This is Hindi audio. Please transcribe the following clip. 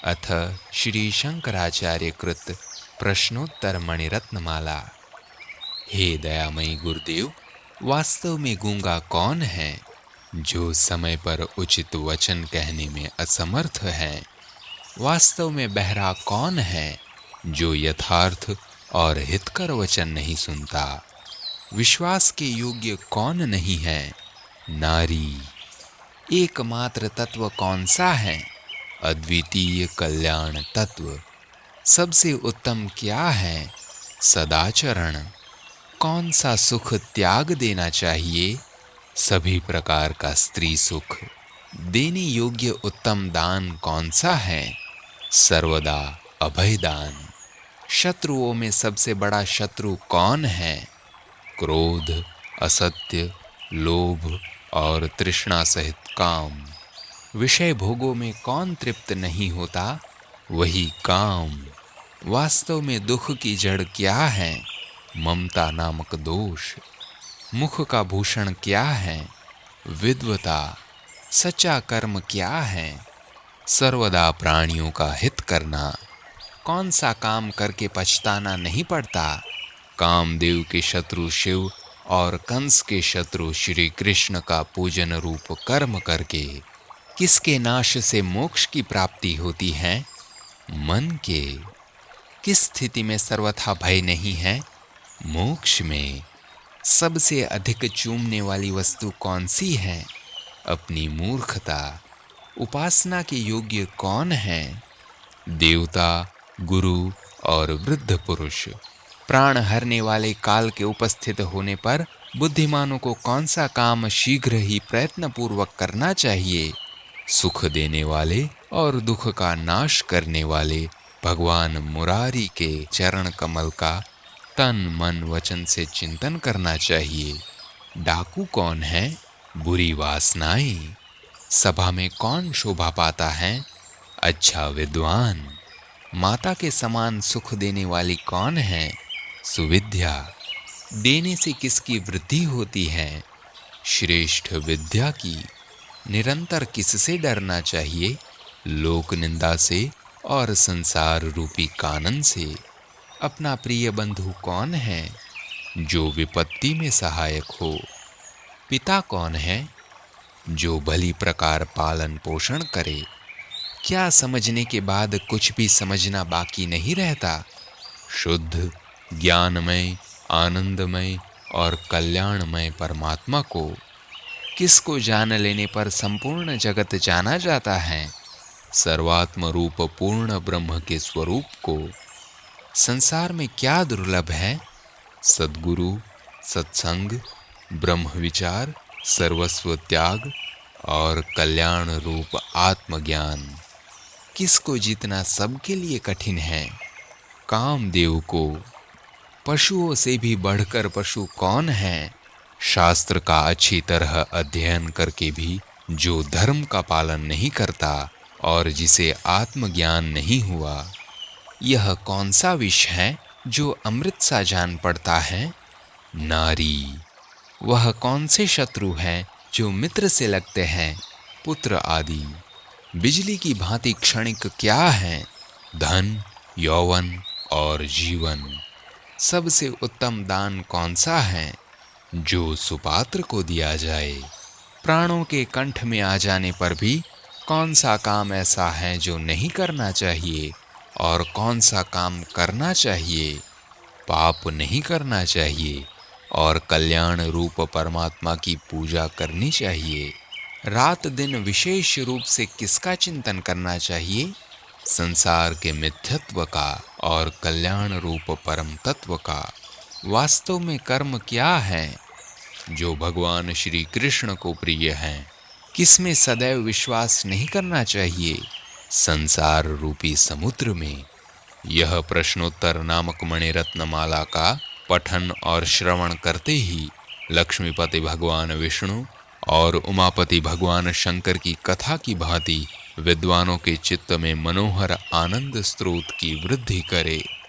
अथ श्री शंकराचार्य कृत प्रश्नोत्तर मणिरत्नमाला। हे दयामयी गुरुदेव, वास्तव में गूंगा कौन है जो समय पर उचित वचन कहने में असमर्थ है? वास्तव में बहरा कौन है जो यथार्थ और हितकर वचन नहीं सुनता? विश्वास के योग्य कौन नहीं है? नारी। एकमात्र तत्व कौन सा है? अद्वितीय कल्याण तत्व। सबसे उत्तम क्या है? सदाचरण। कौन सा सुख त्याग देना चाहिए? सभी प्रकार का स्त्री सुख। देने योग्य उत्तम दान कौन सा है? सर्वदा अभय दान। शत्रुओं में सबसे बड़ा शत्रु कौन है? क्रोध, असत्य, लोभ और तृष्णा सहित काम। विषय भोगों में कौन तृप्त नहीं होता? वही काम। वास्तव में दुख की जड़ क्या है? ममता नामक दोष। मुख का भूषण क्या है? विद्वता। सच्चा कर्म क्या है? सर्वदा प्राणियों का हित करना। कौन सा काम करके पछताना नहीं पड़ता? कामदेव के शत्रु शिव और कंस के शत्रु श्री कृष्ण का पूजन रूप कर्म करके। किसके नाश से मोक्ष की प्राप्ति होती है? मन के। किस स्थिति में सर्वथा भय नहीं है? मोक्ष में। सबसे अधिक चूमने वाली वस्तु कौन सी है? अपनी मूर्खता। उपासना के योग्य कौन है? देवता, गुरु और वृद्ध पुरुष। प्राण हरने वाले काल के उपस्थित होने पर बुद्धिमानों को कौन सा काम शीघ्र ही प्रयत्न पूर्वक करना चाहिए? सुख देने वाले और दुख का नाश करने वाले भगवान मुरारी के चरण कमल का तन मन वचन से चिंतन करना चाहिए। डाकू कौन है? बुरी वासनाएं। सभा में कौन शोभा पाता है? अच्छा विद्वान। माता के समान सुख देने वाली कौन है? सुविद्या। देने से किसकी वृद्धि होती है? श्रेष्ठ विद्या की। निरंतर किससे डरना चाहिए? लोक निंदा से और संसार रूपी कानन से। अपना प्रिय बंधु कौन है? जो विपत्ति में सहायक हो। पिता कौन है? जो भली प्रकार पालन पोषण करे। क्या समझने के बाद कुछ भी समझना बाकी नहीं रहता? शुद्ध, ज्ञानमय, आनंदमय और कल्याणमय परमात्मा को। किसको जान लेने पर संपूर्ण जगत जाना जाता है? सर्वात्म रूप पूर्ण ब्रह्म के स्वरूप को। संसार में क्या दुर्लभ है? सद्गुरु, सत्संग, ब्रह्म विचार, सर्वस्व त्याग और कल्याण रूप आत्मज्ञान। किसको जीतना सबके लिए कठिन है? कामदेव को। पशुओं से भी बढ़कर पशु कौन है? शास्त्र का अच्छी तरह अध्ययन करके भी जो धर्म का पालन नहीं करता और जिसे आत्मज्ञान नहीं हुआ। यह कौन सा विष है जो अमृत सा जान पड़ता है? नारी। वह कौन से शत्रु हैं जो मित्र से लगते हैं? पुत्र आदि। बिजली की भांति क्षणिक क्या है? धन, यौवन और जीवन। सबसे उत्तम दान कौन सा है? जो सुपात्र को दिया जाए। प्राणों के कंठ में आ जाने पर भी कौन सा काम ऐसा है जो नहीं करना चाहिए और कौन सा काम करना चाहिए? पाप नहीं करना चाहिए और कल्याण रूप परमात्मा की पूजा करनी चाहिए। रात दिन विशेष रूप से किसका चिंतन करना चाहिए? संसार के मिथ्यत्व का और कल्याण रूप परम तत्व का। वास्तव में कर्म क्या है जो भगवान श्री कृष्ण को प्रिय है? किसमें सदैव विश्वास नहीं करना चाहिए? संसार रूपी समुद्र में। यह प्रश्नोत्तर नामक मणिरत्नमाला का पठन और श्रवण करते ही लक्ष्मीपति भगवान विष्णु और उमापति भगवान शंकर की कथा की भांति विद्वानों के चित्त में मनोहर आनंद स्रोत की वृद्धि करे।